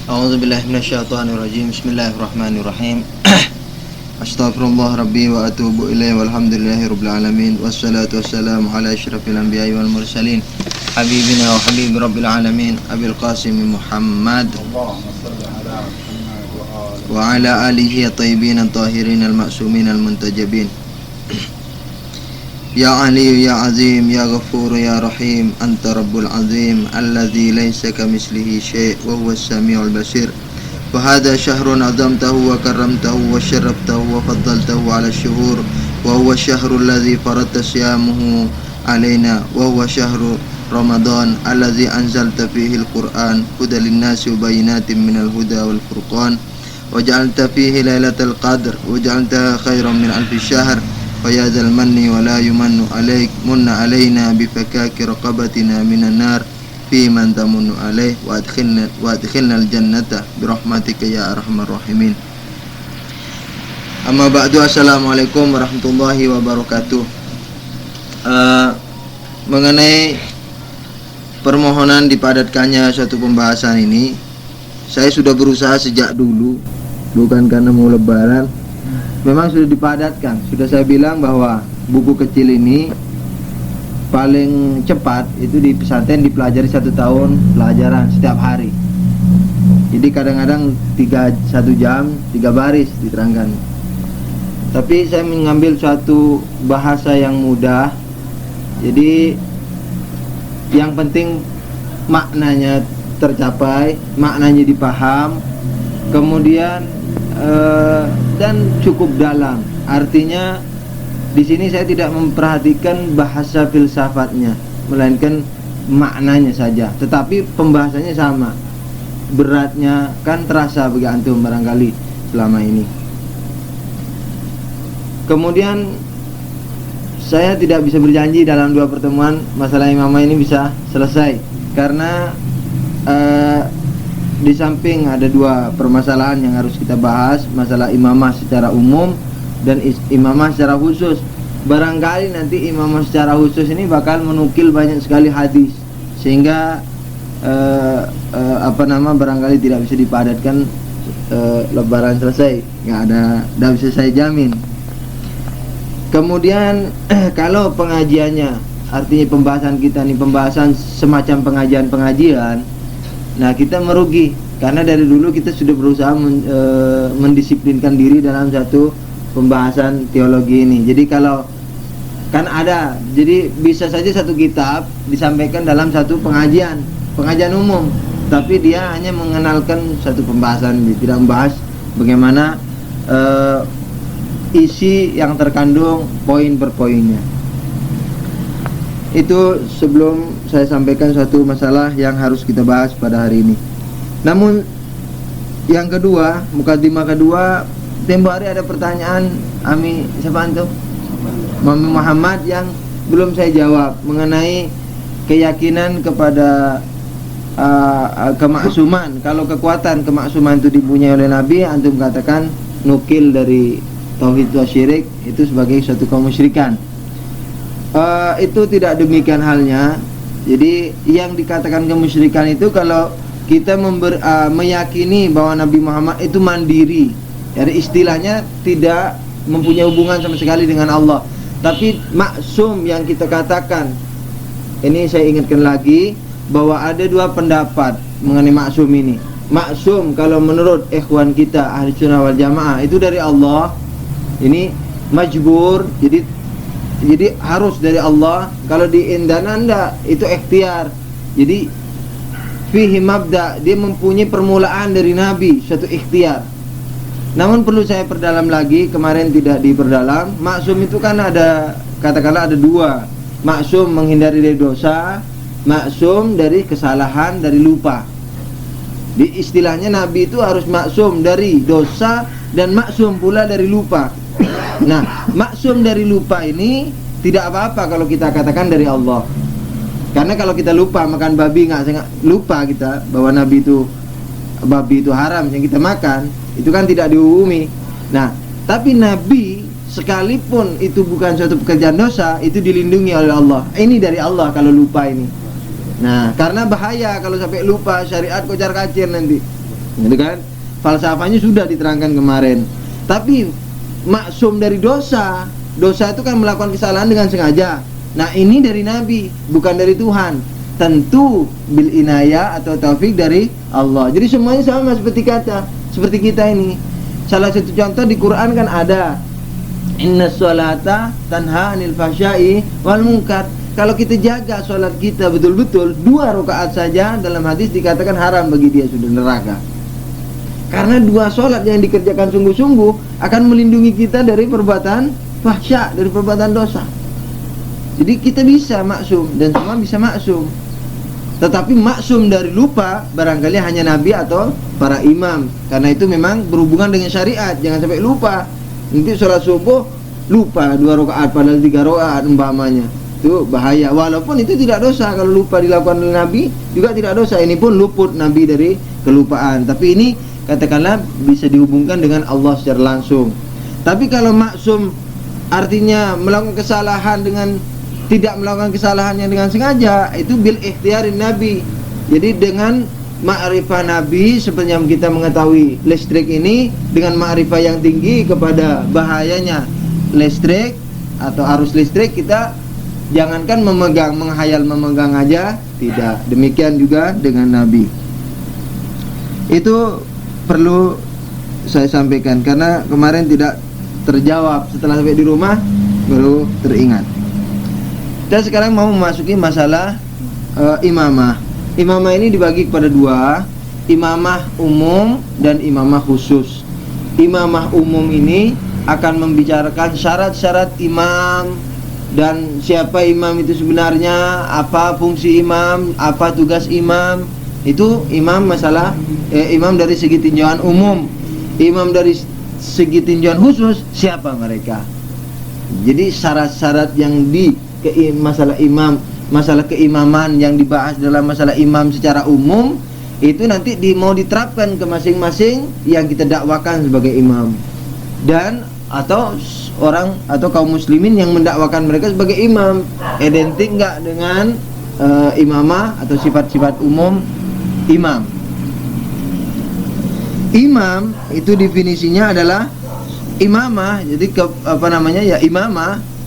A'udzubillahi minasyaitonirrajim. Bismillahirrahmanirrahim. Astaghfirullah rabbi wa atubu ilaihi walhamdulillahirabbil alamin wassalatu wassalamu ala asyrafil anbiya'i wal mursalin habibina wa habib rabbil alamin Abil Qasim Muhammad wa ala alihi at-tayyibin at-tahirin al-ma'sumin al-muntajabin. Ya Ali ya Azim ya Ghafur ya Rahim anta Rabbul Azim alladzi laysa kamitslihi syai' wa huwas samiul basir. وهذا شهر عظمته وكرمته وشرفته وفضلته على الشهور وهو الشهر الذي فرضت صيامه علينا وهو شهر رمضان الذي أنزلت فيه القرآن هدى للناس وبينات من الهدى والفرقان وجعلت فيه ليلة القدر وجعلتها خيرا من ألف شهر فيا ذا المن ولا يمن عليك من علينا بفكاك رقبتنا من النار fi man tamunnu alaih wa adkhilnal jannata birahmatika ya arhamar rahimin. Amma ba'du, assalamualaikum warahmatullahi wabarakatuh. Mengenai permohonan dipadatkannya suatu pembahasan ini, saya sudah berusaha sejak dulu, bukan karena mau lebaran, memang sudah dipadatkan. Sudah saya bilang bahwa buku kecil ini paling cepat itu di pesantren dipelajari 1 tahun pelajaran setiap hari. Jadi kadang-kadang 1 jam 3 baris diterangkan. Tapi saya mengambil suatu bahasa yang mudah. Jadi yang penting maknanya tercapai, maknanya dipaham, kemudian dan cukup dalam. Artinya di sini saya tidak memperhatikan bahasa filsafatnya, melainkan maknanya saja. Tetapi pembahasannya sama. Beratnya kan terasa bagi antum barangkali selama ini. Kemudian saya tidak bisa berjanji dalam 2 pertemuan masalah imamah ini bisa selesai, karena di samping ada 2 permasalahan yang harus kita bahas, masalah imamah secara umum dan imamah secara khusus. Barangkali nanti imamah secara khusus ini bakal menukil banyak sekali hadis, sehingga barangkali tidak bisa dipadatkan lebaran selesai, tidak bisa saya jamin. Kemudian kalau pengajiannya, artinya pembahasan kita ini pembahasan semacam pengajian, nah kita merugi, karena dari dulu kita sudah berusaha mendisiplinkan diri dalam satu pembahasan teologi ini. Jadi kalau kan ada, jadi bisa saja satu kitab disampaikan dalam satu pengajian umum, tapi dia hanya mengenalkan satu pembahasan, tidak membahas bagaimana isi yang terkandung poin per poinnya. Itu sebelum saya sampaikan suatu masalah yang harus kita bahas pada hari ini. Namun yang kedua, mukadimah kedua, tempo hari ada pertanyaan siapa antum? Mami Muhammad yang belum saya jawab mengenai keyakinan kepada kemaksuman. Kalau kekuatan kemaksuman itu dipunyai oleh Nabi, antum katakan nukil dari tauhid wa syirik itu sebagai suatu kemusyrikan. Itu tidak demikian halnya. Jadi yang dikatakan kemusyrikan itu kalau kita meyakini bahwa Nabi Muhammad itu mandiri. Jadi istilahnya tidak mempunyai hubungan sama sekali dengan Allah. Tapi maksum yang kita katakan, ini saya ingatkan lagi bahwa ada 2 pendapat mengenai maksum ini. Maksum kalau menurut ikhwan kita ahli sunnah wal jamaah itu dari Allah. Ini majbur, jadi harus dari Allah. Kalau di indana enggak, itu ikhtiar. Jadi fihi mabda, dia mempunyai permulaan dari Nabi, suatu ikhtiar. Namun perlu saya perdalam lagi, kemarin tidak diperdalam. Maksum itu kan ada, katakanlah ada 2. Maksum menghindari dari dosa, maksum dari kesalahan, dari lupa. Di istilahnya Nabi itu harus maksum dari dosa dan maksum pula dari lupa. Nah, maksum dari lupa ini tidak apa-apa kalau kita katakan dari Allah. Karena kalau kita lupa makan babi, nggak lupa kita bahwa babi itu haram yang kita makan, itu kan tidak dihukumi. Nah, tapi Nabi sekalipun itu bukan suatu pekerjaan dosa, itu dilindungi oleh Allah. Ini dari Allah kalau lupa ini. Nah, karena bahaya kalau sampai lupa syariat kocar-kacir nanti. gitu kan? Falsafahnya sudah diterangkan kemarin. Tapi maksum dari dosa. Dosa itu kan melakukan kesalahan dengan sengaja. Nah, ini dari Nabi, bukan dari Tuhan. Tentu bil inayah atau taufik dari Allah. Jadi semuanya sama seperti kita ini. Salah satu contoh di Quran kan ada, innas sholata tanha anil fahsya'i wal munkar. Kalau kita jaga sholat kita betul-betul 2 rakaat saja, dalam hadis dikatakan haram bagi dia, sudah neraka. Karena 2 sholat yang dikerjakan sungguh-sungguh akan melindungi kita dari perbuatan fahsya, dari perbuatan dosa. Jadi kita bisa maksum, dan semua bisa maksum. Tetapi maksum dari lupa barangkali hanya Nabi atau para imam. Karena itu memang berhubungan dengan syariat. Jangan sampai lupa. Nanti sholat subuh lupa 2 rakaat padahal 3 rakaat umpamanya. Itu bahaya. Walaupun itu tidak dosa, kalau lupa dilakukan oleh Nabi juga tidak dosa. Ini pun luput Nabi dari kelupaan. Tapi ini katakanlah bisa dihubungkan dengan Allah secara langsung. Tapi kalau maksum artinya melakukan kesalahan dengan tidak melakukan kesalahannya dengan sengaja, itu bil ikhtiarin Nabi. Jadi dengan ma'rifah Nabi, seperti yang kita mengetahui listrik ini, dengan ma'rifah yang tinggi kepada bahayanya listrik atau arus listrik, kita jangankan menghayal memegang aja, tidak. Demikian juga dengan Nabi. Itu perlu saya sampaikan karena kemarin tidak terjawab, setelah sampai di rumah baru teringat. Dan sekarang mau memasuki masalah imamah. Imamah ini dibagi kepada 2, imamah umum dan imamah khusus. Imamah umum ini akan membicarakan syarat-syarat imam dan siapa imam itu sebenarnya, apa fungsi imam, apa tugas imam. Itu imam masalah imam dari segi tinjauan umum. Imam dari segi tinjauan khusus, siapa mereka? Jadi syarat-syarat yang di masalah imam, masalah keimaman yang dibahas dalam masalah imam secara umum, itu nanti mau diterapkan ke masing-masing yang kita dakwakan sebagai imam, dan atau orang atau kaum muslimin yang mendakwakan mereka sebagai imam. Identik enggak dengan imamah atau sifat-sifat umum imam? Imam itu definisinya adalah imamah. Jadi imamah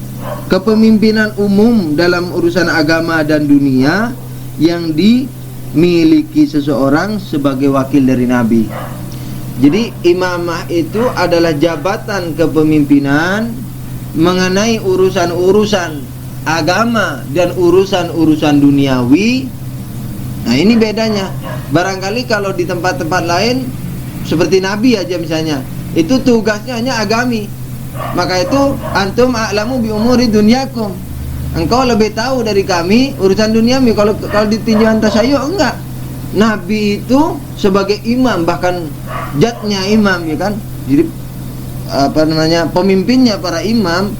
kepemimpinan umum dalam urusan agama dan dunia yang dimiliki seseorang sebagai wakil dari Nabi. Jadi imamah itu adalah jabatan kepemimpinan mengenai urusan-urusan agama dan urusan-urusan duniawi. Nah, ini bedanya. Barangkali kalau di tempat-tempat lain seperti Nabi aja misalnya, itu tugasnya hanya agami. Maka itu antum a'lamu bi umuri dunyakum. Engkau lebih tahu dari kami urusan duniawi. Kalau di tinjauan tasyayyu' enggak. Nabi itu sebagai imam, bahkan jatnya imam, ya kan? Jadi pemimpinnya para imam,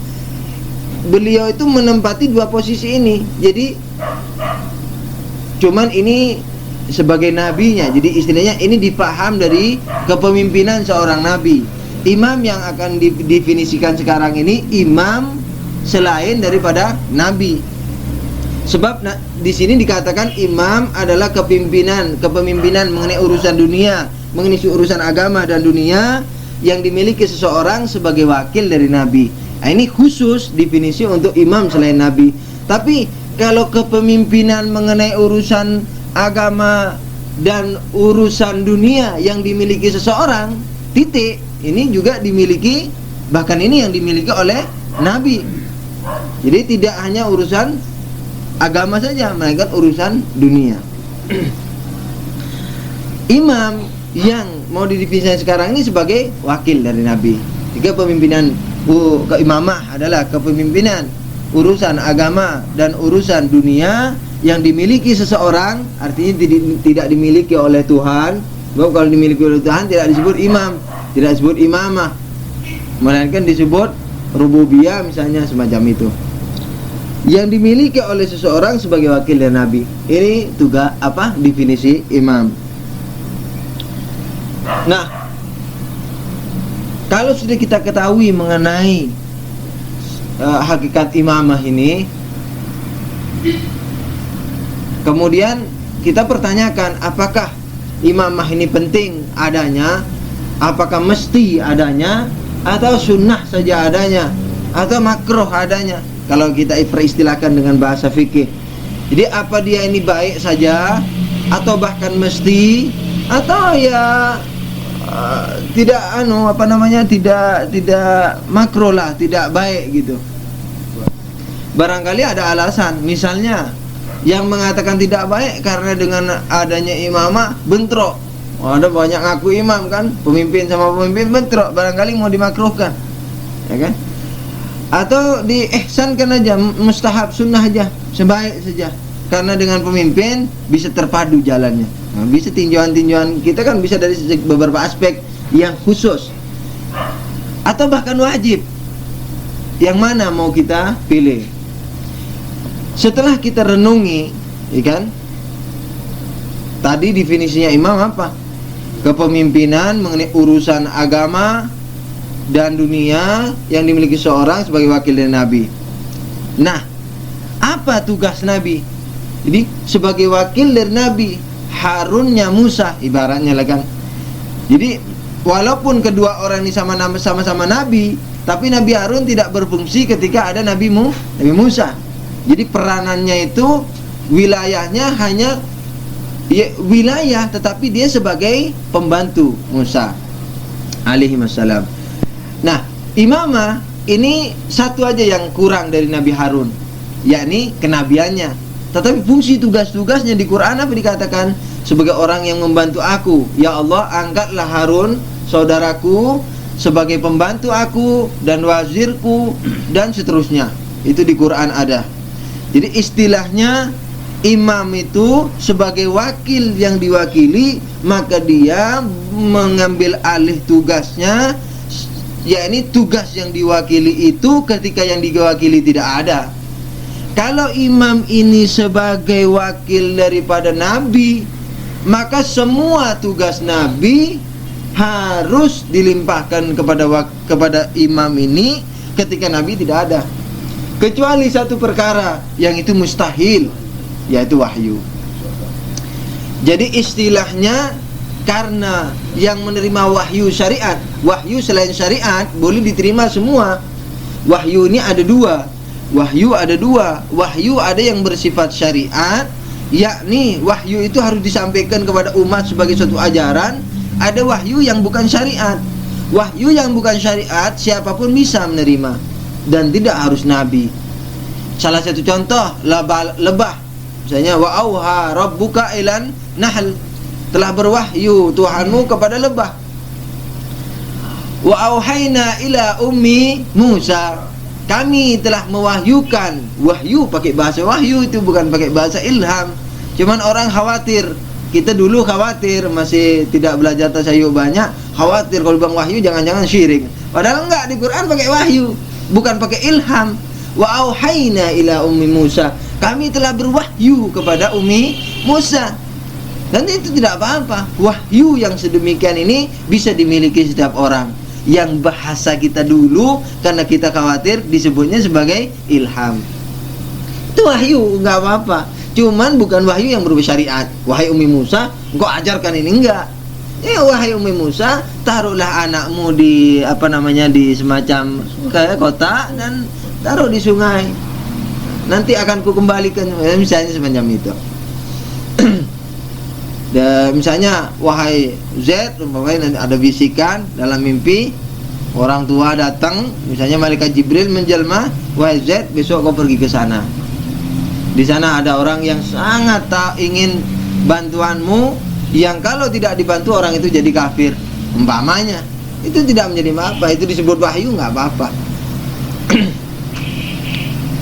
beliau itu menempati 2 posisi ini. Jadi cuman ini sebagai nabinya. Jadi istilahnya ini dipaham dari kepemimpinan seorang nabi. Imam yang akan didefinisikan sekarang ini imam selain daripada nabi. Sebab di sini dikatakan imam adalah kepemimpinan mengenai urusan dunia, mengenai urusan agama dan dunia yang dimiliki seseorang sebagai wakil dari nabi. Nah, ini khusus definisi untuk imam selain nabi. Tapi kalau kepemimpinan mengenai urusan agama dan urusan dunia yang dimiliki seseorang, titik, ini juga dimiliki, bahkan ini yang dimiliki oleh Nabi. Jadi tidak hanya urusan agama saja, melainkan urusan dunia. Imam yang mau didefinisikan sekarang ini sebagai wakil dari Nabi. Tiga pemimpinan keimamah adalah kepemimpinan urusan agama dan urusan dunia yang dimiliki seseorang, artinya tidak dimiliki oleh Tuhan. Sebab kalau dimiliki oleh Tuhan tidak disebut imam, tidak disebut imamah, melainkan disebut rububiyah misalnya, semacam itu. Yang dimiliki oleh seseorang sebagai wakil dari Nabi. Ini tugas definisi imam. Nah, kalau sudah kita ketahui mengenai hakikat imamah ini, kemudian kita pertanyakan, apakah imamah ini penting adanya, apakah mesti adanya, atau sunnah saja adanya, atau makruh adanya kalau kita peristilahkan dengan bahasa fikih. Jadi apa dia ini baik saja, atau bahkan mesti, atau ya tidak tidak makruh lah, tidak baik gitu. Barangkali ada alasan, misalnya yang mengatakan tidak baik karena dengan adanya imamah bentrok. Ada banyak ngaku imam kan, pemimpin sama pemimpin bentrok, barangkali mau dimakruhkan, ya kan? Atau diihsankan aja, mustahab, sunnah aja, sebaik saja. Karena dengan pemimpin bisa terpadu jalannya. Nah, bisa tinjauan-tinjauan kita kan bisa dari beberapa aspek yang khusus. Atau bahkan wajib. Yang mana mau kita pilih? Setelah kita renungi, ya kan? Tadi definisinya imam apa? Kepemimpinan mengenai urusan agama dan dunia yang dimiliki seorang sebagai wakil dari Nabi. Nah, apa tugas Nabi? Jadi sebagai wakil dari Nabi, Harunnya Musa ibaratnya lah kan. Jadi walaupun kedua orang ini sama-sama Nabi, tapi Nabi Harun tidak berfungsi ketika ada Nabi Musa. Jadi peranannya itu wilayahnya hanya wilayah, tetapi dia sebagai pembantu Musa alaihi wassalam. Nah, imamah ini satu aja yang kurang dari Nabi Harun, yakni kenabiannya. Tetapi fungsi tugas-tugasnya di Quran apa dikatakan? Sebagai orang yang membantu aku. Ya Allah, angkatlah Harun saudaraku sebagai pembantu aku dan wazirku dan seterusnya. Itu di Quran ada. Jadi istilahnya imam itu sebagai wakil yang diwakili, maka dia mengambil alih tugasnya, yakni tugas yang diwakili itu ketika yang diwakili tidak ada. Kalau imam ini sebagai wakil daripada Nabi, maka semua tugas Nabi harus dilimpahkan kepada imam ini ketika Nabi tidak ada. Kecuali satu perkara yang itu mustahil, yaitu wahyu. Jadi istilahnya, karena yang menerima wahyu syariat, wahyu selain syariat boleh diterima semua. Wahyu ini ada dua. Wahyu ada dua. Wahyu ada yang bersifat syariat, yakni wahyu itu harus disampaikan kepada umat sebagai suatu ajaran. Ada wahyu yang bukan syariat. Wahyu yang bukan syariat siapapun bisa menerima dan tidak harus nabi. Salah satu contoh lebah. Misalnya wa auha rabbuka ilan nahl, telah berwahyu Tuhanmu kepada lebah. Wa auhayna ila ummi Musa, kami telah mewahyukan. Wahyu pakai bahasa wahyu, itu bukan pakai bahasa ilham. Cuman orang khawatir, kita dulu khawatir masih tidak belajar tasayyuh banyak, khawatir kalau bilang wahyu jangan-jangan syirik. Padahal enggak, di Quran pakai wahyu, bukan pakai ilham. Wa auhayna ila ummi Musa, kami telah berwahyu kepada ummi Musa. Dan itu tidak apa-apa. Wahyu yang sedemikian ini bisa dimiliki setiap orang. Yang bahasa kita dulu karena kita khawatir disebutnya sebagai ilham. Itu wahyu, enggak apa-apa. Cuman bukan wahyu yang berupa syariat. Wahai Ummi Musa, engkau ajarkan ini, enggak. Ya wahai Ummi Musa, taruhlah anakmu di di semacam kayak kota dan taruh di sungai. Nanti akan ku kembalikan, misalnya semacam itu. Dan misalnya wahai Z, umpamanya ada bisikan dalam mimpi, orang tua datang, misalnya malaikat Jibril menjelma, wahai Z, besok kau pergi ke sana. Di sana ada orang yang sangat tak ingin bantuanmu, yang kalau tidak dibantu orang itu jadi kafir, umpamanya. Itu tidak menjadi apa, itu disebut wahyu, nggak apa-apa.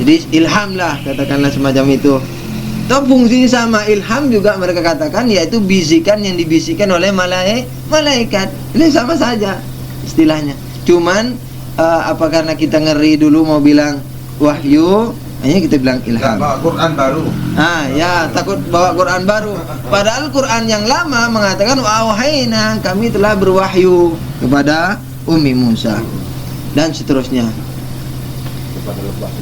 Jadi ilham lah, katakanlah semacam itu. Atau fungsinya sama, ilham juga mereka katakan, yaitu bisikan yang dibisikkan oleh malaikat. Ini sama saja istilahnya. Cuman apa karena kita ngeri dulu mau bilang wahyu, hanya kita bilang ilham. Bawa Quran baru. Ya, takut bawa Quran baru. Padahal Quran yang lama mengatakan wahayna, kami telah berwahyu kepada Ummi Musa dan seterusnya. Kepada lebah.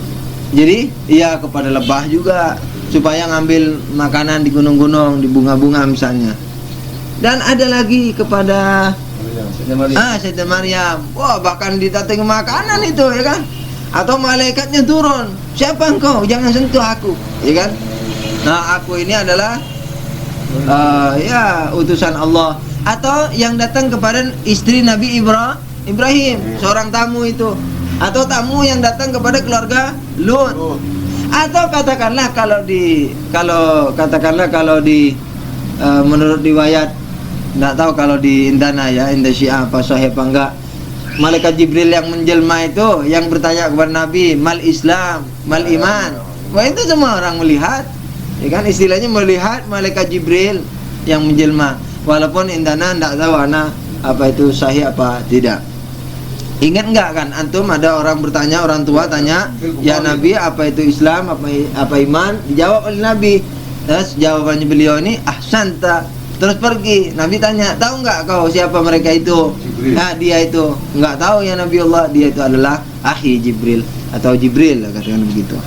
Jadi, iya kepada lebah juga, supaya ngambil makanan di gunung-gunung, di bunga-bunga misalnya. Dan ada lagi kepada Maryam. Sayyidah Maryam. Wah, bahkan ditateng makanan itu, ya kan? Atau malaikatnya turun. Siapa engkau? Jangan sentuh aku, ya kan? Nah, aku ini adalah ya utusan Allah. Atau yang datang kepada istri Nabi Ibrahim, seorang tamu itu. Atau tamu yang datang kepada keluarga Lut. Atau katakanlah kalau menurut riwayat, nggak tahu kalau di Indana ya, Indah Syiah apa sahih apa enggak, malaikat Jibril yang menjelma itu yang bertanya kepada Nabi, mal Islam, mal iman. Wah, itu semua orang melihat, ya kan, istilahnya melihat malaikat Jibril yang menjelma. Walaupun Indana nggak tahu anak apa itu sahih apa tidak. Ingat enggak kan, antum ada orang bertanya, orang tua tanya, ya Nabi, apa itu Islam, apa iman? Dijawab oleh Nabi. Terus jawabannya beliau ini, ahsanta. Terus pergi. Nabi tanya, tahu enggak kau siapa mereka itu? Jibril. Nah, dia itu. Enggak tahu ya Nabi Allah, dia itu adalah akhi Jibril atau Jibril, katakan begitu.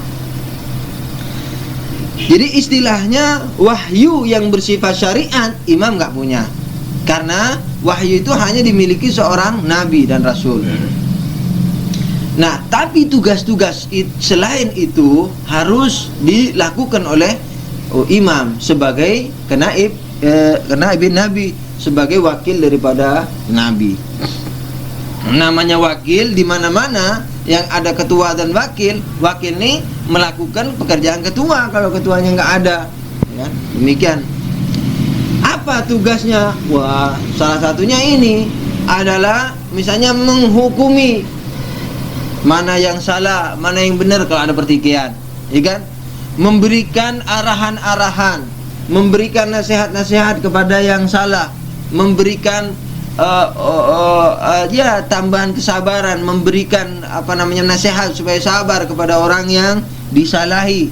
Jadi istilahnya wahyu yang bersifat syariat imam enggak punya. Karena wahyu itu hanya dimiliki seorang nabi dan rasul. Nah, tapi tugas-tugas selain itu harus dilakukan oleh imam sebagai kenaib nabi, sebagai wakil daripada nabi. Namanya wakil, di mana-mana yang ada ketua dan wakil ini melakukan pekerjaan ketua kalau ketuanya nggak ada, ya, demikian. Apa tugasnya? Wah, salah satunya ini adalah misalnya menghukumi mana yang salah, mana yang benar kalau ada pertikaian, ya kan? Memberikan arahan-arahan, memberikan nasihat-nasihat kepada yang salah, memberikan ya tambahan kesabaran, memberikan nasihat supaya sabar kepada orang yang disalahi,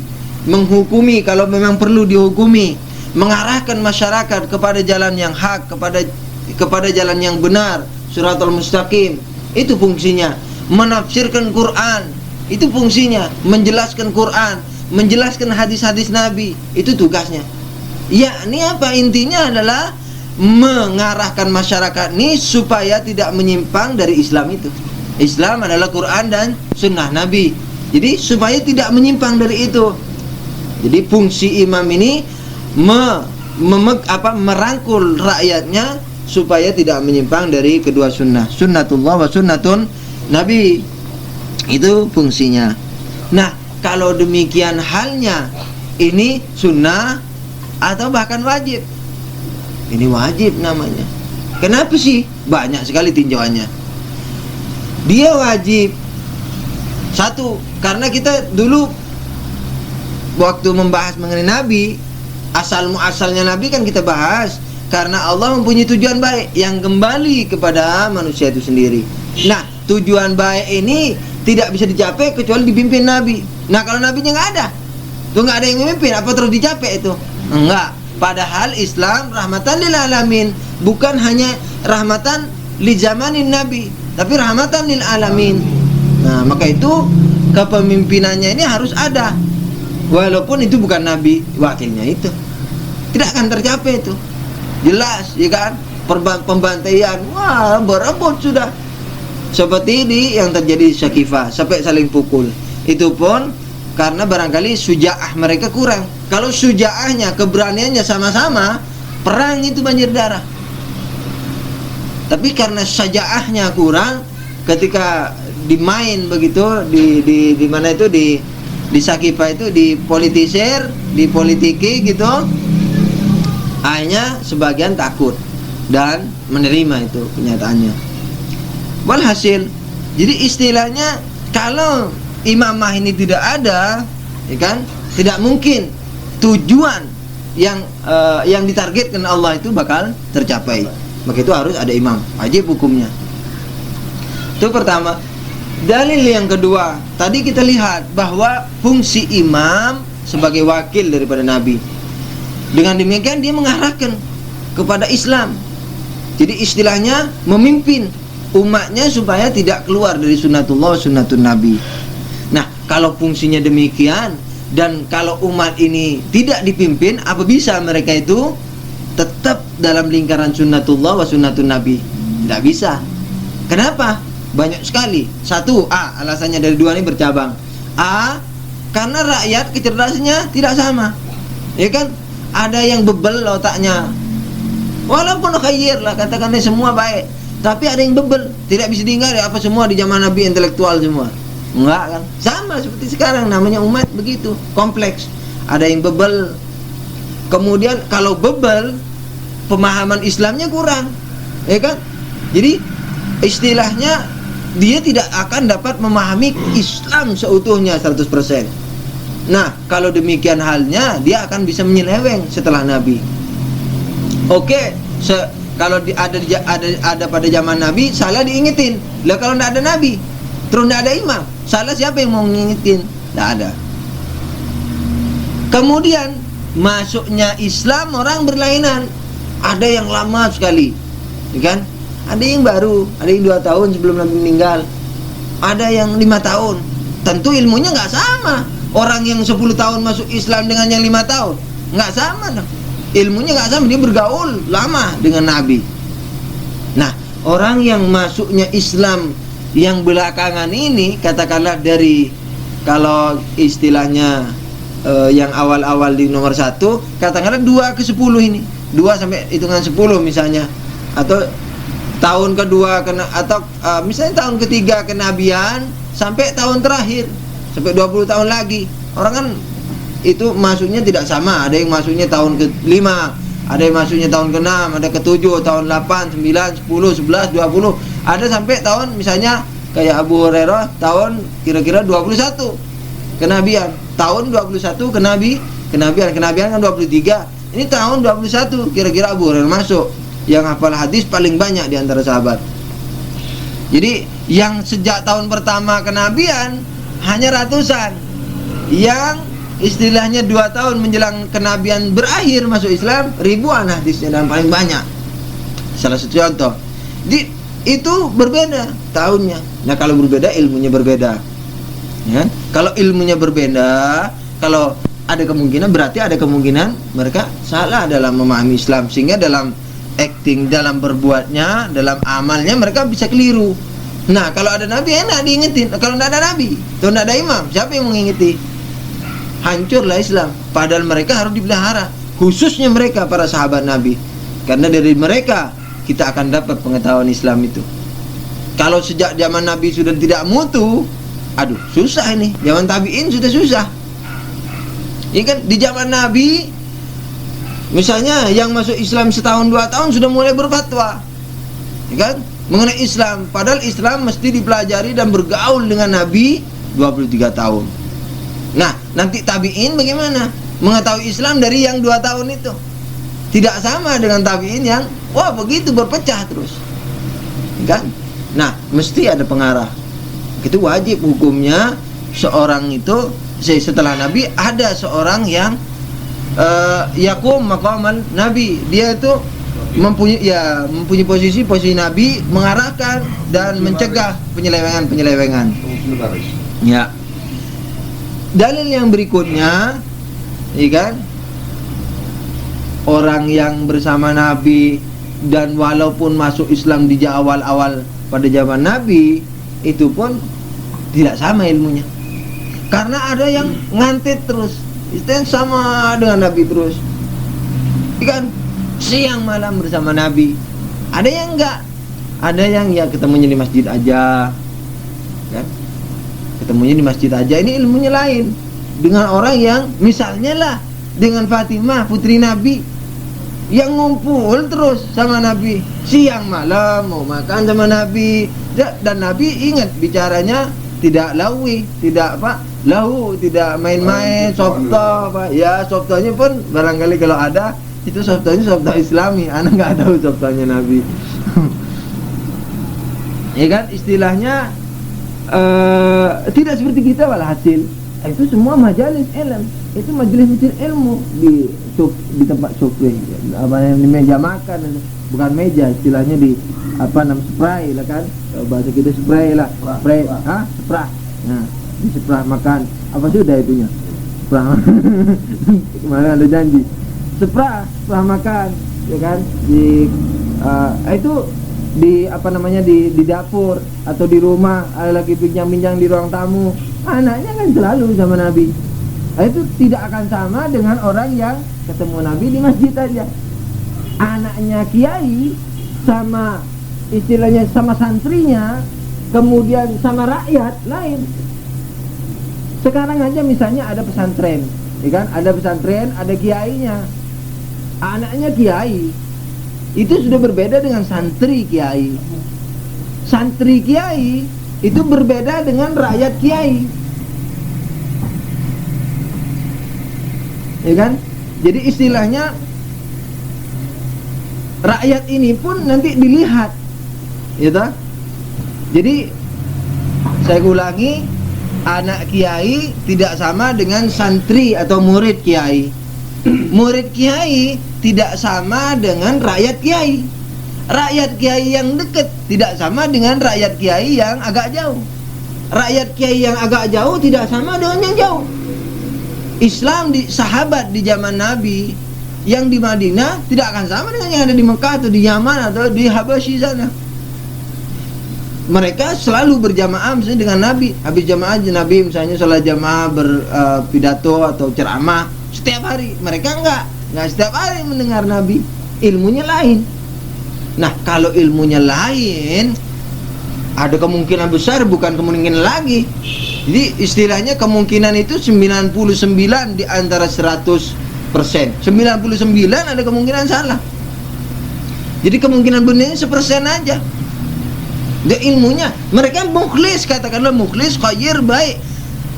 menghukumi kalau memang perlu dihukumi, mengarahkan masyarakat kepada jalan yang hak, kepada jalan yang benar, Shiratal Mustaqim. Itu fungsinya. Menafsirkan Quran, itu fungsinya. Menjelaskan Quran, menjelaskan hadis-hadis Nabi, itu tugasnya. Ya, ini apa intinya adalah mengarahkan masyarakat ini supaya tidak menyimpang dari Islam itu. Islam adalah Quran dan Sunnah Nabi. Jadi supaya tidak menyimpang dari itu. Jadi fungsi imam ini merangkul rakyatnya supaya tidak menyimpang dari kedua sunnah, sunnatullah wa sunnatun Nabi. Itu fungsinya. Nah, kalau demikian halnya, ini sunnah atau bahkan wajib. Ini wajib namanya. Kenapa sih? Banyak sekali tinjauannya. Dia wajib. Satu, karena kita dulu waktu membahas mengenai Nabi, asal-muasalnya Nabi kan kita bahas. Karena Allah mempunyai tujuan baik yang kembali kepada manusia itu sendiri. Nah, tujuan baik ini tidak bisa dicapai kecuali dipimpin Nabi. Nah, kalau Nabinya nggak ada, tuh nggak ada yang memimpin, apa terus dicapai itu? Enggak. Padahal Islam rahmatan lil alamin, bukan hanya rahmatan li zamanin Nabi, tapi rahmatan lil alamin. Nah, maka itu kepemimpinannya ini harus ada. Walaupun itu bukan Nabi, wakilnya itu tidak akan tercapai itu. Jelas, ya kan? Pembantaian, wah, berebut sudah. Seperti ini yang terjadi di Syakifah, sampai saling pukul. Itu pun karena barangkali syuja'ah mereka kurang. Kalau syuja'ahnya, keberaniannya sama-sama, perang itu banjir darah. Tapi karena syaja'ahnya kurang, ketika dimain begitu di mana itu di Syakifah itu dipolitisir, dipolitiki gitu, akhirnya sebagian takut dan menerima itu kenyataannya. Walhasil, jadi istilahnya kalau imamah ini tidak ada, ya kan, tidak mungkin tujuan yang ditargetkan Allah itu bakal tercapai. Maka itu harus ada imam, wajib hukumnya. Itu pertama. Dalil yang kedua, tadi kita lihat bahwa fungsi imam sebagai wakil daripada Nabi. Dengan demikian dia mengarahkan kepada Islam. Jadi istilahnya memimpin umatnya supaya tidak keluar dari sunnatullah sunnatun Nabi. Nah, kalau fungsinya demikian dan kalau umat ini tidak dipimpin, apa bisa mereka itu tetap dalam lingkaran sunnatullah wa sunnatun nabi. Tidak bisa. Kenapa? Banyak sekali. Satu, alasannya dari dua ini bercabang. Karena rakyat kecerdasannya tidak sama. Ya kan? Ada yang bebel otaknya. Walaupun khair lah, katakanlah semua baik, tapi ada yang bebel, tidak bisa diingkari apa semua di zaman Nabi intelektual semua. Enggak kan? Sama seperti sekarang, namanya umat begitu, kompleks. Ada yang bebel. Kemudian kalau bebel, pemahaman Islamnya kurang. Ya kan? Jadi istilahnya dia tidak akan dapat memahami Islam seutuhnya 100%. Nah, kalau demikian halnya, dia akan bisa menyeleweng setelah Nabi. Oke, kalau ada pada zaman Nabi, salah diingetin. Lah kalau tidak ada Nabi, terus tidak ada imam, salah siapa yang mau ngingetin? Tidak ada. Kemudian masuknya Islam orang berlainan. Ada yang lama sekali, ya kan? Ada yang baru, ada yang 2 tahun sebelum Nabi meninggal, ada yang 5 tahun. Tentu ilmunya nggak sama. Orang yang 10 tahun masuk Islam dengan yang 5 tahun nggak sama dong. Ilmunya nggak sama, dia bergaul lama dengan Nabi. Nah, orang yang masuknya Islam yang belakangan ini, katakanlah dari, kalau istilahnya yang awal-awal di nomor 1, katakanlah 2 ke 10 ini, 2 sampai hitungan 10 misalnya, atau tahun kedua atau misalnya tahun ketiga kenabian sampai tahun terakhir, sampai 20 tahun lagi. Orang kan itu masuknya tidak sama. Ada yang masuknya tahun ke-5, ada yang masuknya tahun ke-6, ada ke-7, tahun 8, 9, 10, 11, 20. Ada sampai tahun misalnya kayak Abu Hurairah tahun kira-kira 21 kenabian. Tahun 21 kenabian kan 23. Ini tahun 21 kira-kira Abu Hurairah masuk. Yang hafal hadis paling banyak di antara sahabat. Jadi yang sejak tahun pertama kenabian hanya ratusan, yang istilahnya 2 tahun menjelang kenabian berakhir masuk Islam ribuan hadisnya dan paling banyak. Salah satu contoh. Itu berbeda tahunnya. Nah, kalau berbeda ilmunya berbeda. Ya? Kalau ilmunya berbeda, kalau ada kemungkinan, berarti ada kemungkinan mereka salah dalam memahami Islam, sehingga dalam acting, dalam berbuatnya, dalam amalnya mereka bisa keliru. Nah, kalau ada Nabi enak diingetin. Kalau tidak ada Nabi, kalau tidak ada imam, siapa yang mengingeti? Hancurlah Islam. Padahal mereka harus dipelihara, khususnya mereka para sahabat Nabi, karena dari mereka kita akan dapat pengetahuan Islam itu. Kalau sejak zaman Nabi sudah tidak mutu, aduh susah ini. Zaman tabi'in sudah susah. Ini kan di zaman Nabi, misalnya yang masuk Islam setahun 2 tahun sudah mulai berfatwa, ya kan, mengenai Islam. Padahal Islam mesti dipelajari dan bergaul dengan Nabi 23 tahun. Nah, nanti tabi'in bagaimana mengetahui Islam dari yang 2 tahun itu? Tidak sama dengan tabi'in yang begitu berpecah terus, ya kan? Nah, mesti ada pengarah. Itu wajib hukumnya. Seorang itu setelah Nabi ada seorang yang yakum maqaman Nabi. Dia itu mempunyai posisi Nabi, mengarahkan dan mencegah penyelewengan. Ya. Dalil yang berikutnya, ya kan? Orang yang bersama Nabi dan walaupun masuk Islam di awal-awal pada zaman Nabi, itu pun tidak sama ilmunya. Karena ada yang ngantit terus, itu sama dengan Nabi terus, kan, siang malam bersama Nabi. Ada yang enggak, ada yang ya ketemunya di masjid aja, kan, ketemunya di masjid aja. Ini ilmunya lain dengan orang yang misalnya lah dengan Fatimah putri Nabi, yang ngumpul terus sama Nabi siang malam, mau makan sama Nabi, dan Nabi ingat bicaranya tidak lawi, tidak lahu, tidak main-main, softo, ya softonya pun barangkali kalau ada itu softonya softo Islami, anak nggak tahu softonya Nabi. Ya kan, istilahnya tidak seperti kita walhasil. Itu semua majalis ilmu, itu majelis ilmu di tempat sofre, apa yang di meja makan, bukan meja, istilahnya di spray lah kan, bahasa kita spray lah, spray, sprah. Nah, di sprah makan, apa sudah itunya? Sprah. Kemarin ada janji. Sprah makan. ya kan, itu di apa namanya di dapur atau di rumah, ada lagi bincang-bincang di ruang tamu, anaknya kan selalu sama Nabi. Itu tidak akan sama dengan orang yang ketemu Nabi di masjid aja. Anaknya kiai sama istilahnya sama santrinya, kemudian sama rakyat lain. Sekarang aja misalnya ada pesantren, ya kan? Ada pesantren, ada kiainya. Anaknya kiai. Itu sudah berbeda dengan santri kiai. Santri kiai itu berbeda dengan rakyat kiai. Ya kan? Jadi istilahnya rakyat ini pun nanti dilihat, gitu. Jadi saya ulangi, anak kiai tidak sama dengan santri atau murid kiai. Murid kiai tidak sama dengan rakyat kiai. Rakyat kiai yang dekat tidak sama dengan rakyat kiai yang agak jauh. Rakyat kiai yang agak jauh tidak sama dengan yang jauh. Islam di sahabat di zaman Nabi yang di Madinah tidak akan sama dengan yang ada di Mekah atau di Yaman atau di Habasyi sana. Mereka selalu berjamaah misalnya dengan Nabi. Habis jamaah Nabi misalnya sholat jamaah berpidato atau ceramah setiap hari. Mereka enggak setiap hari mendengar Nabi. Ilmunya lain. Nah, kalau ilmunya lain, ada kemungkinan besar bukan kemungkinan lagi. Jadi istilahnya kemungkinan itu 99 di antara 100%. 99 ada kemungkinan salah. Jadi kemungkinan benarnya 1% aja. Dia ilmunya, mereka mukhlis, katakanlah mukhlis, khair, baik.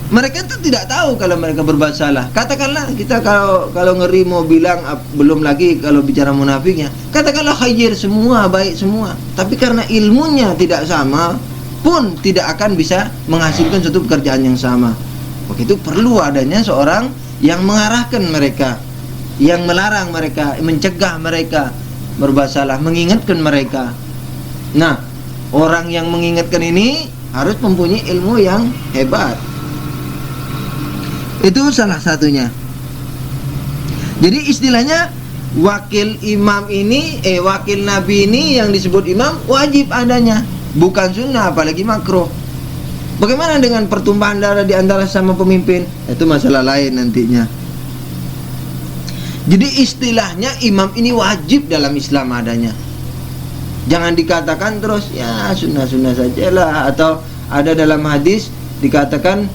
Mereka tuh tidak tahu kalau mereka berbuat salah. Katakanlah kita kalau ngeri mau bilang, belum lagi kalau bicara munafiknya, katakanlah khair semua, baik semua. Tapi karena ilmunya tidak sama, pun tidak akan bisa menghasilkan suatu pekerjaan yang sama. Begitu perlu adanya seorang yang mengarahkan mereka, yang melarang mereka, mencegah mereka berbuat salah, mengingatkan mereka. Nah, orang yang mengingatkan ini harus mempunyai ilmu yang hebat. Itu salah satunya. Jadi istilahnya wakil imam ini, wakil nabi ini yang disebut imam wajib adanya, bukan sunnah, apalagi makruh. Bagaimana dengan pertumpahan darah di antara sama pemimpin? Itu masalah lain nantinya. Jadi istilahnya imam ini wajib dalam Islam adanya. Jangan dikatakan terus ya sunnah-sunnah sajalah, atau ada dalam hadis dikatakan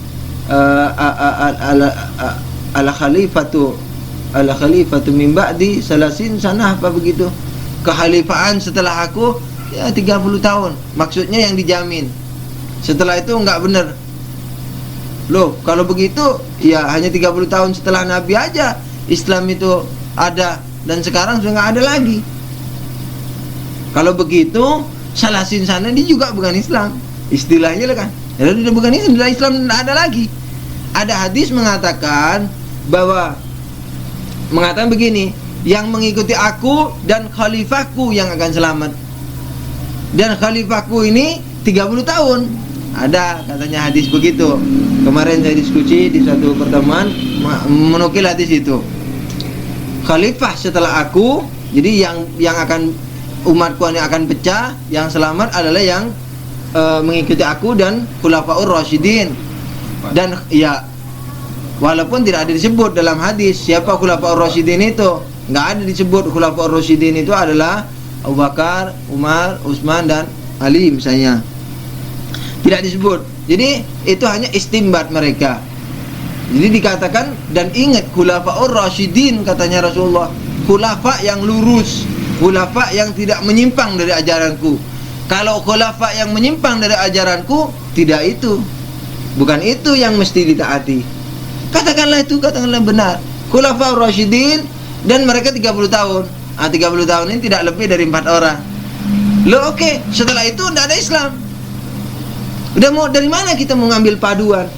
ala khalifatu min ba'di salasin sanah, apa begitu, kekhalifahan setelah aku ya 30 tahun, maksudnya yang dijamin. Setelah itu enggak benar. Loh, kalau begitu ya hanya 30 tahun setelah Nabi aja Islam itu ada, dan sekarang sudah enggak ada lagi. Kalau begitu salasin sana ini juga bukan Islam istilahnya lah kan. Jadi bukan Islam, tidak ada lagi. Ada hadis mengatakan begini, yang mengikuti aku dan khalifahku yang akan selamat. Dan khalifahku ini 30 tahun. Ada katanya hadis begitu. Kemarin saya diskusi di satu pertemuan menukil hadis itu. Khalifah setelah aku, jadi yang akan umatku ini akan pecah, yang selamat adalah yang mengikuti aku dan khulafaur rasyidin. Dan ya walaupun tidak ada disebut dalam hadis siapa khulafaur rasyidin itu, enggak ada disebut khulafaur rasyidin itu adalah Abu Bakar, Umar, Utsman dan Ali misalnya. Tidak disebut. Jadi itu hanya istimbat mereka. Jadi dikatakan, dan ingat khulafaur rasyidin katanya Rasulullah, khulafa yang lurus, khulafa yang tidak menyimpang dari ajaranku. Kalau khulafa yang menyimpang dari ajaranku, tidak itu. Bukan itu yang mesti ditaati. Katakanlah benar. Khulafa Rasyidin dan mereka 30 tahun. 30 tahun ini tidak lebih dari 4 orang. Loh oke, setelah itu tidak ada Islam. Udah mau dari mana kita mau ngambil paduan?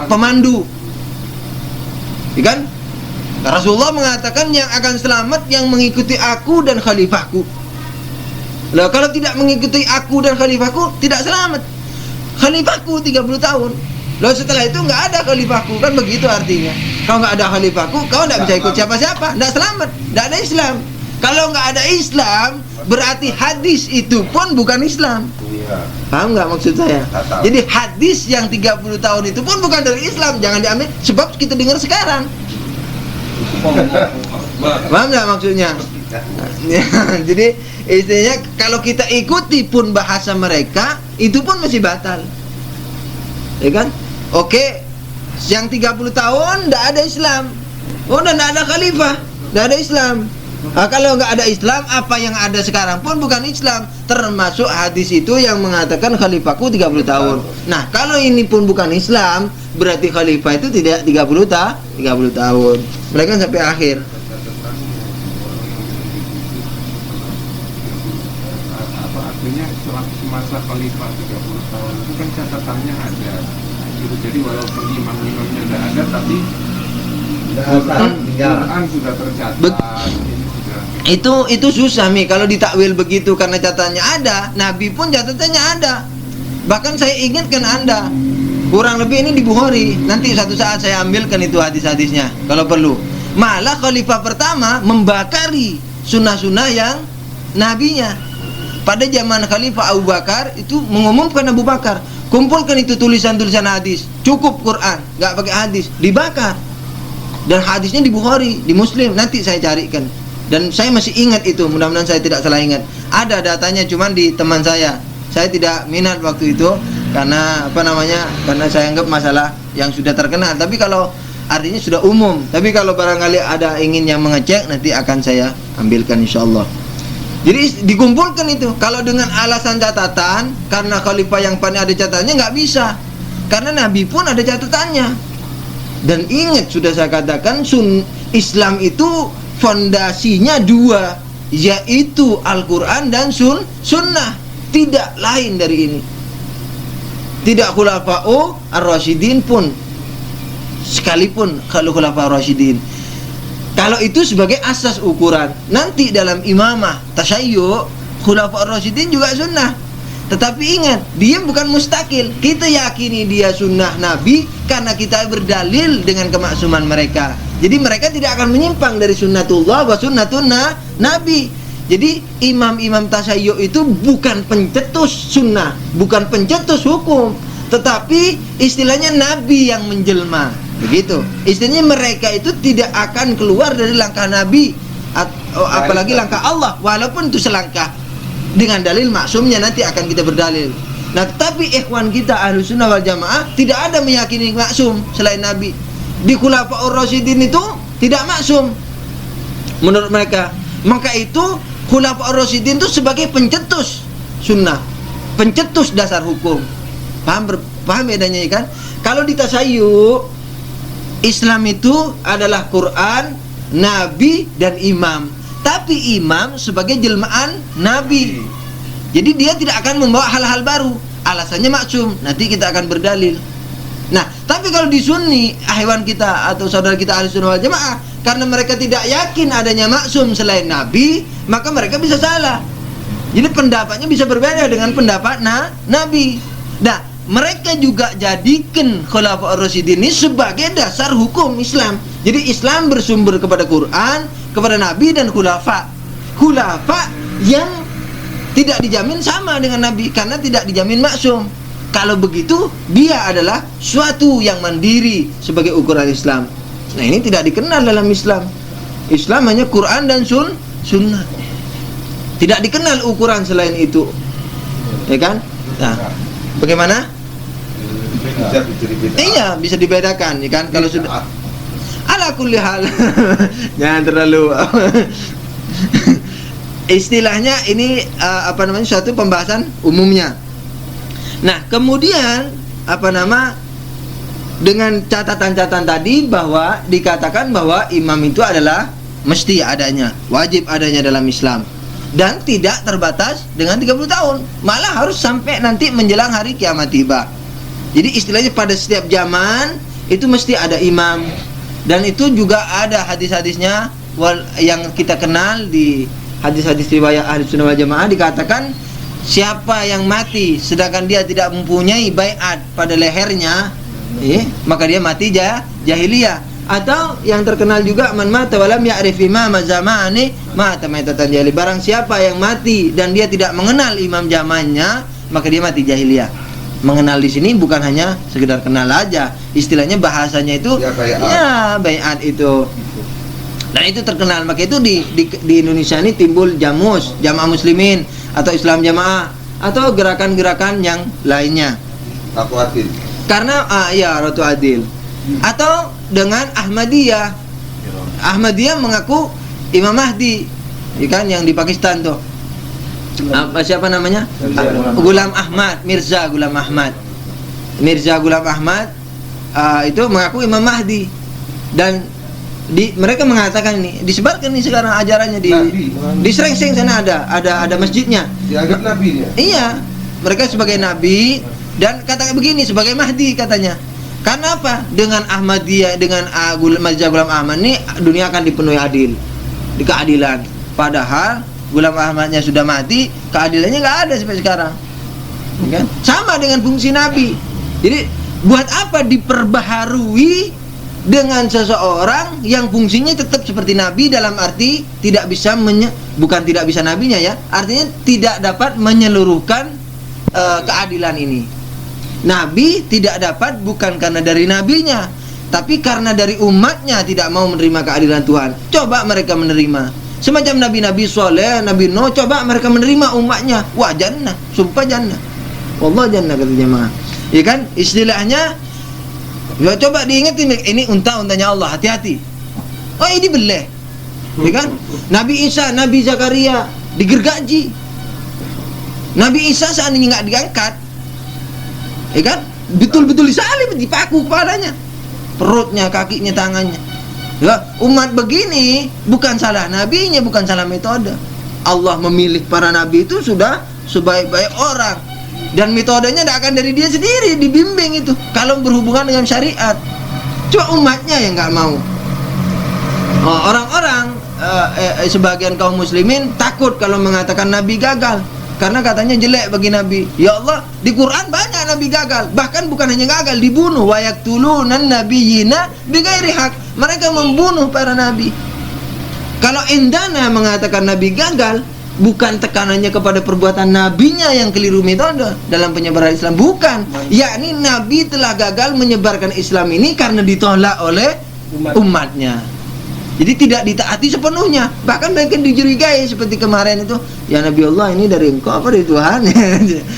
Pemandu. Ya kan? Rasulullah mengatakan yang akan selamat yang mengikuti aku dan khalifahku. Lah kalau tidak mengikuti aku dan khalifahku tidak selamat. Khalifahku 30 tahun. Lalu setelah itu enggak ada khalifahku, kan begitu artinya. Kalau enggak ada khalifahku, kau enggak bisa ikut siapa-siapa, enggak selamat, enggak ada Islam. Kalau nggak ada Islam, berarti hadis itu pun bukan Islam. Iya. Paham nggak maksud saya? Tahu. Jadi hadis yang 30 tahun itu pun bukan dari Islam. Jangan diambil, sebab kita dengar sekarang. Paham nggak maksudnya? Ya, jadi istilahnya kalau kita ikuti pun bahasa mereka, itu pun masih batal. Ya kan? Oke, yang 30 tahun tidak ada Islam. Oh, dan tidak ada khalifah, tidak ada Islam. Nah, kalau nggak ada Islam, apa yang ada sekarang pun bukan Islam. Termasuk hadis itu yang mengatakan khalifahku 30 tahun. Nah, kalau ini pun bukan Islam, berarti khalifah itu tidak 30 tahun. Mereka sampai akhir. Apa artinya semasa khalifah 30 tahun itu kan catatannya ada. Gitu. Jadi walaupun imam-imamnya tidak ada, tapi Quran sudah tercatat. Ini sudah. Itu susah Mi kalau ditakwil begitu, karena catatannya ada, Nabi pun catatannya ada. Bahkan saya ingatkan Anda, kurang lebih ini di Bukhari. Nanti satu saat saya ambilkan itu hadis-hadisnya kalau perlu. Malah khalifah pertama membakari sunnah-sunnah yang nabinya. Pada zaman Khalifah Abu Bakar itu mengumumkan Abu Bakar, kumpulkan itu tulisan-tulisan hadis, cukup Quran, nggak pakai hadis, dibakar. Dan hadisnya di Bukhari, di Muslim, nanti saya carikan. Dan saya masih ingat itu, mudah-mudahan saya tidak salah ingat. Ada datanya cuman di teman saya. Saya tidak minat waktu itu karena karena saya anggap masalah yang sudah terkenal. Tapi kalau artinya sudah umum. Tapi kalau barangkali ada ingin yang mengecek, nanti akan saya ambilkan insyaallah. Jadi dikumpulkan itu. Kalau dengan alasan catatan, karena khalifah yang paling ada catatannya, nggak bisa. Karena Nabi pun ada catatannya. Dan ingat, sudah saya katakan, Islam itu fondasinya dua, yaitu Al-Quran dan Sunnah. Tidak lain dari ini. Tidak khulafa'u ar-rasyidin pun, sekalipun kalau khulafa'u ar-rasyidin. Kalau itu sebagai asas ukuran. Nanti dalam imamah tasyayyu, khulafa'u ar-rasyidin juga sunnah. Tetapi ingat, dia bukan mustakil. Kita yakini dia sunnah Nabi karena kita berdalil dengan kemaksuman mereka. Jadi mereka tidak akan menyimpang dari sunnatullah wa sunnatun Nabi. Jadi imam-imam tasyayyu itu bukan pencetus sunnah, bukan pencetus hukum, tetapi istilahnya Nabi yang menjelma. Begitu. Istilahnya mereka itu tidak akan keluar dari langkah Nabi, apalagi langkah Allah, walaupun itu selangkah. Dengan dalil maksumnya nanti akan kita berdalil. Nah, tapi ikhwan kita Ahlus Sunnah wal Jamaah tidak ada meyakini maksum selain Nabi. Di Khulafaur Rasyidin itu tidak maksum menurut mereka. Maka itu Khulafaur Rasyidin itu sebagai pencetus sunnah, pencetus dasar hukum. Paham bedanya kan? Kalau di tasyayyu, Islam itu adalah Quran, Nabi dan imam. Tapi imam sebagai jelmaan Nabi. Jadi dia tidak akan membawa hal-hal baru. Alasannya maksum. Nanti kita akan berdalil. Nah, tapi kalau di Sunni, ahwan kita atau saudara kita Ahlus Sunnah wal Jamaah, karena mereka tidak yakin adanya maksum selain Nabi, maka mereka bisa salah. Jadi pendapatnya bisa berbeda dengan pendapat Nabi. Nah, mereka juga jadikan Khulafaur Rasyidin ini sebagai dasar hukum Islam. Jadi Islam bersumber kepada Quran, kepada Nabi dan khulafa. Khulafa yang tidak dijamin sama dengan Nabi karena tidak dijamin maksum. Kalau begitu, dia adalah suatu yang mandiri sebagai ukuran Islam. Nah, ini tidak dikenal dalam Islam. Islam hanya Quran dan Sunnah. Tidak dikenal ukuran selain itu. Ya kan? Nah, bagaimana? Iya, bisa dibedakan, ya kan? Kalau sudah ala kulli hal. Jangan terlalu istilahnya ini suatu pembahasan umumnya. Nah, kemudian dengan catatan-catatan tadi bahwa dikatakan bahwa imam itu adalah mesti adanya, wajib adanya dalam Islam dan tidak terbatas dengan 30 tahun. Malah harus sampai nanti menjelang hari kiamat tiba. Jadi istilahnya pada setiap zaman itu mesti ada imam. Dan itu juga ada hadis-hadisnya yang kita kenal di hadis-hadis riwayat Ahlus Sunnah wal Jamaah, dikatakan siapa yang mati sedangkan dia tidak mempunyai baiat pada lehernya, maka dia mati jahiliyah. Atau yang terkenal juga man mata walam ya'rif imam zamani mata maitatan jahili. Barang siapa yang mati dan dia tidak mengenal imam zamannya, maka dia mati jahiliyah. Mengenal di sini bukan hanya sekedar kenal aja, istilahnya bahasanya itu ya baiat itu. Dan itu terkenal, maka itu di Indonesia ini timbul Jamus, Jamaah Muslimin atau Islam Jamaah atau gerakan-gerakan yang lainnya. Aku adil. Karena ya Ratu Adil. Atau dengan Ahmadiyah. Ahmadiyah mengaku Imam Mahdi, ya kan, yang di Pakistan tuh. Siapa namanya? Ghulam Ahmad, Mirza Ghulam Ahmad. Mirza Ghulam Ahmad itu mengaku Imam Mahdi. Dan mereka mengatakan ini disebarkan nih sekarang ajarannya di Srengseng sana ada masjidnya. Dianggap nabi dia. Iya, mereka sebagai nabi dan katakan begini sebagai Mahdi katanya. Karena apa? Dengan Ahmadiyah, dengan Mirza Ghulam Ahmad ini dunia akan dipenuhi adil, di keadilan. Padahal Ghulam Ahmadnya sudah mati, keadilannya nggak ada sampai sekarang. Kan? Sama dengan fungsi Nabi. Jadi buat apa diperbaharui dengan seseorang yang fungsinya tetap seperti Nabi, dalam arti tidak bisa bukan tidak bisa nabinya ya, artinya tidak dapat menyeluruhkan keadilan ini. Nabi tidak dapat bukan karena dari nabinya, tapi karena dari umatnya tidak mau menerima keadilan Tuhan. Coba mereka menerima. Semacam Nabi-Nabi soleh, Nabi Nuh, coba mereka menerima umatnya. Wah jannah, sumpah jannah. Wallah jannah kata jemaah. Ya kan? Istilahnya ya, coba diingetin, ini untanya Allah, hati-hati. Oh ini beleh. Ya kan? Nabi Isa, Nabi Zakaria digergaji. Nabi Isa seandainya nggak diangkat, ya kan? Betul-betul disalib, dipaku kepalanya, perutnya, kakinya, tangannya. Ya, umat begini bukan salah nabinya, bukan salah metode. Allah memilih para nabi itu sudah sebaik-baik orang, dan metodenya tidak akan dari dia sendiri, dibimbing itu kalau berhubungan dengan syariat. Cuma umatnya yang nggak mau. Orang-orang sebagian kaum muslimin takut kalau mengatakan nabi gagal, karena katanya jelek bagi nabi. Ya Allah, di Quran banyak nabi gagal, bahkan bukan hanya gagal, dibunuh. Wa yaqtulunan nabiyina bighairi haq. Mereka membunuh para nabi. Kalau endana mengatakan nabi gagal, bukan tekanannya kepada perbuatan nabinya yang keliru metode dalam penyebaran Islam, bukan. Yakni nabi telah gagal menyebarkan Islam ini karena ditolak oleh umatnya. Jadi tidak ditaati sepenuhnya, bahkan mereka dicurigai seperti kemarin itu, ya Nabi Allah ini dari engkau apa dari Tuhan?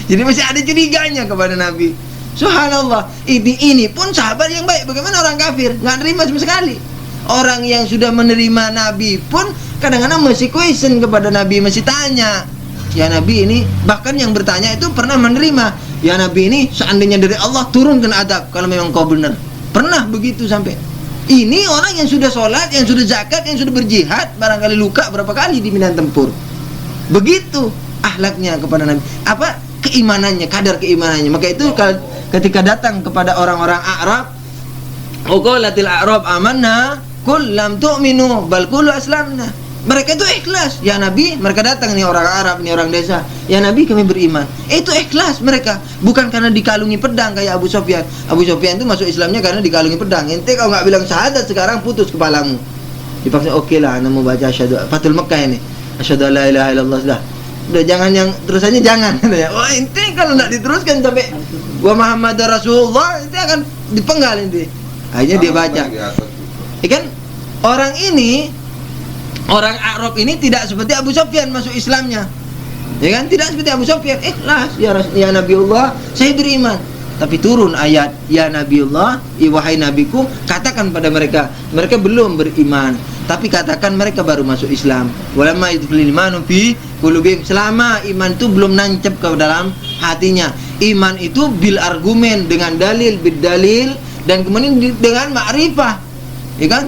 Jadi masih ada curiganya kepada Nabi. Subhanallah, ini pun sahabat yang baik. Bagaimana orang kafir nggak nerima sama sekali? Orang yang sudah menerima Nabi pun kadang-kadang masih question kepada Nabi, masih tanya. Ya Nabi ini, bahkan yang bertanya itu pernah menerima. Ya Nabi ini seandainya dari Allah turunkan adab kalau memang kau benar. Pernah begitu sampai. Ini orang yang sudah sholat, yang sudah zakat, yang sudah berjihad, barangkali luka berapa kali di medan tempur. Begitu akhlaknya kepada Nabi. Apa keimanannya, kadar keimanannya. Maka itu ketika datang kepada orang-orang Arab, qalatil a'rab amanna qul lam tu'minu bal qulu aslamna. Mereka itu ikhlas. Ya Nabi, mereka datang nih orang Arab, nih orang desa. Ya Nabi, kami beriman. Itu ikhlas mereka, bukan karena dikalungi pedang kayak Abu Sufyan. Abu Sufyan itu masuk Islamnya karena dikalungi pedang. Ente kalau nggak bilang syahadat sekarang putus kepalamu. Dipaksa, oke lah, anda mau baca asyhadu Fathul Makkah ini. Asyhadu la ilaha illallah sudah. Udah jangan yang terusannya jangan. Oh ente kalau nggak diteruskan sampai wa Muhammad Rasulullah, ente akan dipenggal ente. Akhirnya dia baca. Ikan orang ini, orang Arab ini tidak seperti Abu Sufyan masuk Islamnya, ya kan? Tidak seperti Abu Sufyan, ikhlas. Ya Nabiullah, saya beriman. Tapi turun ayat, ya Nabiullah, wahai nabiku, katakan pada mereka, mereka belum beriman, tapi katakan mereka baru masuk Islam. Walamma yadkhulul imanu fi qulubihim. Selama iman itu belum nancep ke dalam hatinya. Iman itu bil argumen, dengan dalil, bid dalil, dan kemudian dengan ma'rifah, ya kan?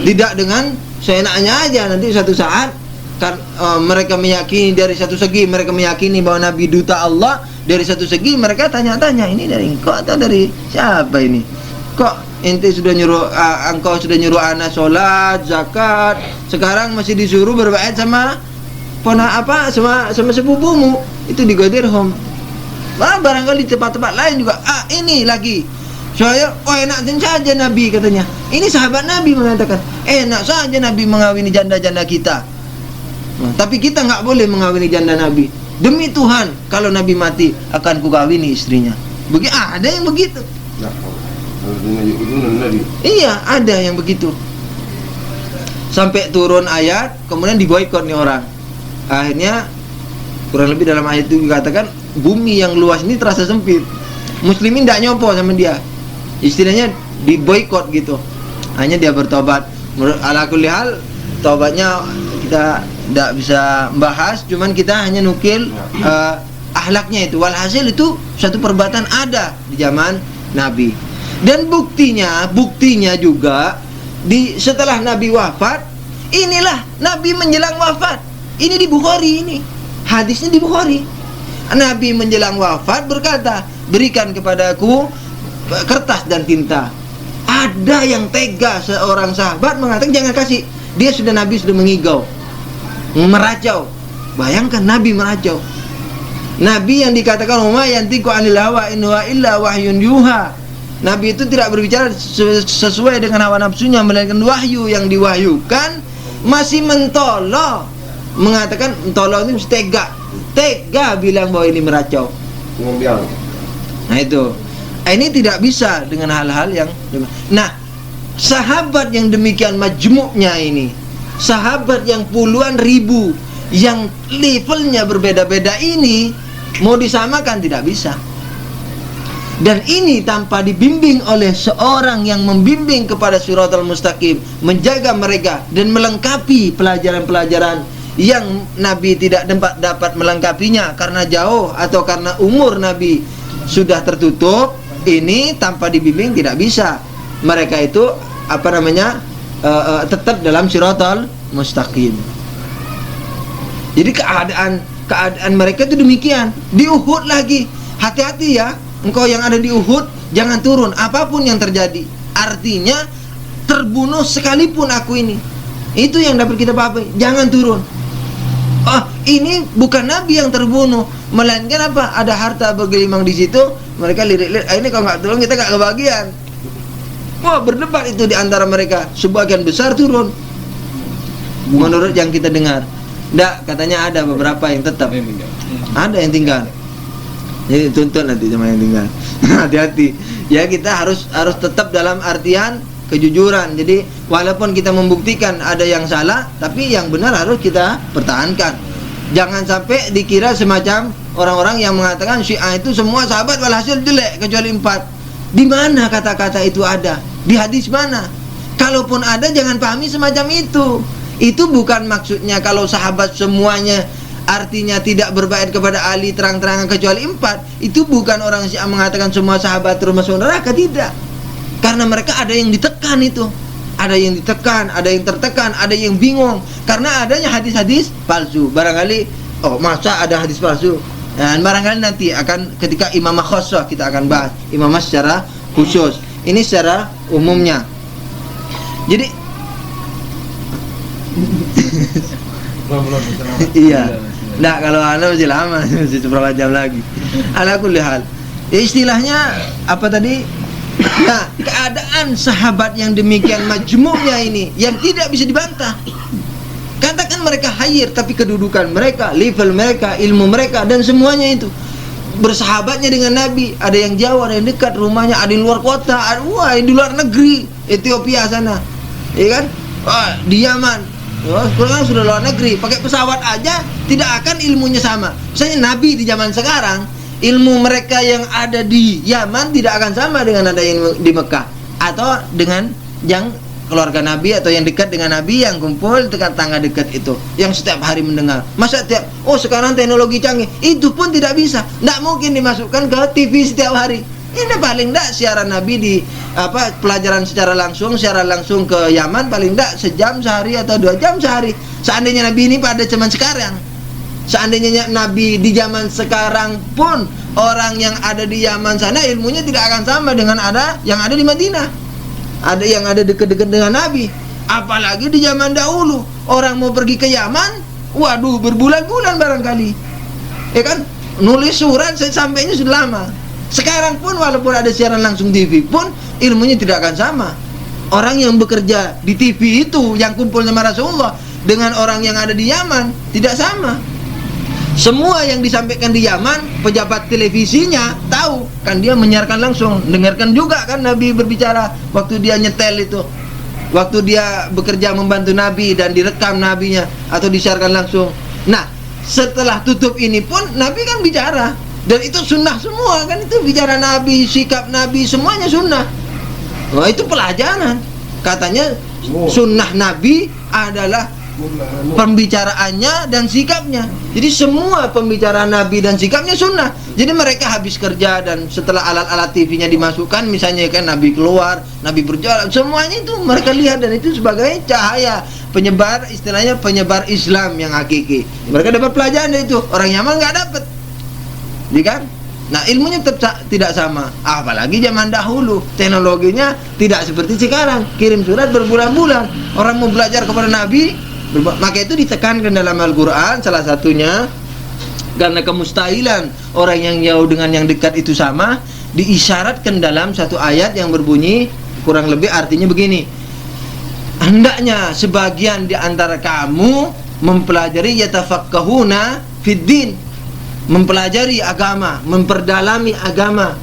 Tidak dengan seenaknya aja. Nanti suatu saat kan mereka meyakini dari satu segi, mereka meyakini bahwa Nabi duta Allah. Dari satu segi mereka tanya-tanya, ini dari engkau atau dari siapa ini? Kok ente sudah nyuruh engkau sudah nyuruh anak sholat, zakat, sekarang masih disuruh berbaiat sama sama sepupumu itu di Godirhom. Barangkali di tempat-tempat lain juga ini lagi Soalnya, oh enak saja Nabi katanya. Ini sahabat Nabi mengatakan, enak saja Nabi mengawini janda-janda kita. Nah, tapi kita nggak boleh mengawini janda Nabi. Demi Tuhan, kalau Nabi mati akan kukawini istrinya. Ada yang begitu. Iya, ada yang begitu. Sampai turun ayat, kemudian diboikot nih orang. Akhirnya kurang lebih dalam ayat itu dikatakan bumi yang luas ini terasa sempit. Muslimin tidak nyopo sama dia. Istilahnya diboikot gitu. Hanya dia bertobat. Ala kulli hal, tobatnya kita tidak bisa bahas, cuman kita hanya nukil akhlaknya itu. Walhasil itu suatu perbuatan ada di zaman Nabi. Dan buktinya juga setelah Nabi wafat, inilah Nabi menjelang wafat. Ini di Bukhari ini. Hadisnya di Bukhari. Nabi menjelang wafat berkata, "Berikan kepadaku kertas dan tinta." Ada yang tega, seorang sahabat mengatakan jangan kasih. Nabi sudah mengigau, meracau. Bayangkan Nabi meracau. Nabi yang dikatakan umma yantiqu anil hawa in huwa illa wahyun yuha. Nabi itu tidak berbicara sesuai dengan hawa nafsunya, melainkan wahyu yang diwahyukan. Masih mentolo, mengatakan mentolo itu tega bilang bahwa ini meracau. Nah itu, ini tidak bisa dengan hal-hal yang. Nah, sahabat yang demikian majmuknya ini, sahabat yang puluhan ribu, yang levelnya berbeda-beda ini, mau disamakan tidak bisa. Dan ini tanpa dibimbing oleh seorang yang membimbing kepada Shiratal Mustaqim, menjaga mereka dan melengkapi pelajaran-pelajaran yang Nabi tidak dapat melengkapinya karena jauh atau karena umur Nabi sudah tertutup. Ini tanpa dibimbing tidak bisa. Mereka itu tetap dalam Shiratal Mustaqim. Jadi keadaan mereka itu demikian. Di Uhud lagi, hati-hati ya. Engkau yang ada di Uhud, jangan turun apapun yang terjadi. Artinya terbunuh sekalipun aku ini. Itu yang dapat kita pahami. Jangan turun. Oh, ini bukan Nabi yang terbunuh, melainkan apa? Ada harta bergelimang di situ. Mereka lirik-lirik. Ini kalau nggak turun kita nggak kebagian. Wah, berdebat itu di antara mereka. Sebagian besar turun. Menurut yang kita dengar. Nggak, katanya ada beberapa yang tetap. Ada yang tinggal. Jadi tuntut nanti sama yang tinggal. Hati-hati. Ya, kita harus tetap dalam artian kejujuran. Jadi walaupun kita membuktikan ada yang salah, tapi yang benar harus kita pertahankan. Jangan sampai dikira semacam orang-orang yang mengatakan Syiah itu semua sahabat walhasil jelek kecuali 4. Di mana kata-kata itu ada? Di hadis mana? Kalaupun ada, jangan pahami semacam itu. Itu bukan maksudnya kalau sahabat semuanya artinya tidak berbait kepada Ali terang-terangan kecuali 4. Itu bukan orang Syiah mengatakan semua sahabat terus masuk neraka, tidak. Karena mereka ada yang ditekan itu. Ada yang ditekan, ada yang tertekan, ada yang bingung karena adanya hadis-hadis palsu. Barangkali masa ada hadis palsu. Dan barangkali nanti akan ketika imamah khossah kita akan bahas imamah secara khusus. Ini secara umumnya. Jadi iya. Nah, kalau anda masih lama, masih beberapa jam lagi. Ala kulli hal. Istilahnya apa tadi? Nah, keadaan sahabat yang demikian majmuknya ini yang tidak bisa dibantah. Katakan mereka hayir, tapi kedudukan mereka, level mereka, ilmu mereka dan semuanya itu bersahabatnya dengan Nabi. Ada yang jauh, ada yang dekat rumahnya, ada yang luar kota, ada di luar negeri, Ethiopia sana. Ya kan? Di Yaman. Sekarang sudah luar negeri, pakai pesawat aja tidak akan ilmunya sama. Misalnya Nabi di zaman sekarang, ilmu mereka yang ada di Yaman tidak akan sama dengan ada yang di Mekah atau dengan yang keluarga Nabi atau yang dekat dengan Nabi yang kumpul dekat tangga dekat itu yang setiap hari mendengar. Masa sekarang teknologi canggih, itu pun tidak bisa. Tidak mungkin dimasukkan ke TV setiap hari. Ini paling tidak siaran Nabi di pelajaran secara langsung ke Yaman paling tidak sejam sehari atau 2 jam sehari. Seandainya Nabi ini pada zaman sekarang, seandainya Nabi di zaman sekarang pun orang yang ada di Yaman sana ilmunya tidak akan sama dengan yang ada di Madinah. Ada yang ada dekat-dekat dengan Nabi. Apalagi di zaman dahulu orang mau pergi ke Yaman, berbulan-bulan barangkali. Ya kan? Nulis surat sampainya sudah lama. Sekarang pun walaupun ada siaran langsung TV pun ilmunya tidak akan sama. Orang yang bekerja di TV itu yang kumpul sama Rasulullah dengan orang yang ada di Yaman tidak sama. Semua yang disampaikan di Yaman, pejabat televisinya tahu, kan dia menyiarkan langsung, dengarkan juga kan Nabi berbicara waktu dia nyetel itu, waktu dia bekerja membantu Nabi dan direkam Nabinya atau disiarkan langsung. Nah, setelah tutup ini pun Nabi kan bicara, dan itu sunnah semua kan, itu bicara Nabi, sikap Nabi semuanya sunnah. Wah, itu pelajaran. Katanya sunnah Nabi adalah pembicaraannya dan sikapnya. Jadi semua pembicaraan Nabi dan sikapnya sunnah. Jadi mereka habis kerja dan setelah alat-alat TV-nya dimasukkan, misalnya kan Nabi keluar, Nabi berjalan, semuanya itu mereka lihat dan itu sebagai cahaya penyebar, istilahnya penyebar Islam yang hakiki. Mereka dapat pelajaran dari itu, orang Yaman nggak dapat. Jadi kan? Nah, ilmunya tetap tidak sama. Apalagi zaman dahulu, teknologinya tidak seperti sekarang. Kirim surat berbulan-bulan. Orang mau belajar kepada Nabi, maka itu ditekankan dalam Al-Quran salah satunya karena kemustahilan orang yang jauh dengan yang dekat itu sama, diisyaratkan dalam satu ayat yang berbunyi kurang lebih artinya begini: hendaknya sebagian di antara kamu mempelajari yatafaqqahuna fid din, mempelajari agama, memperdalami agama,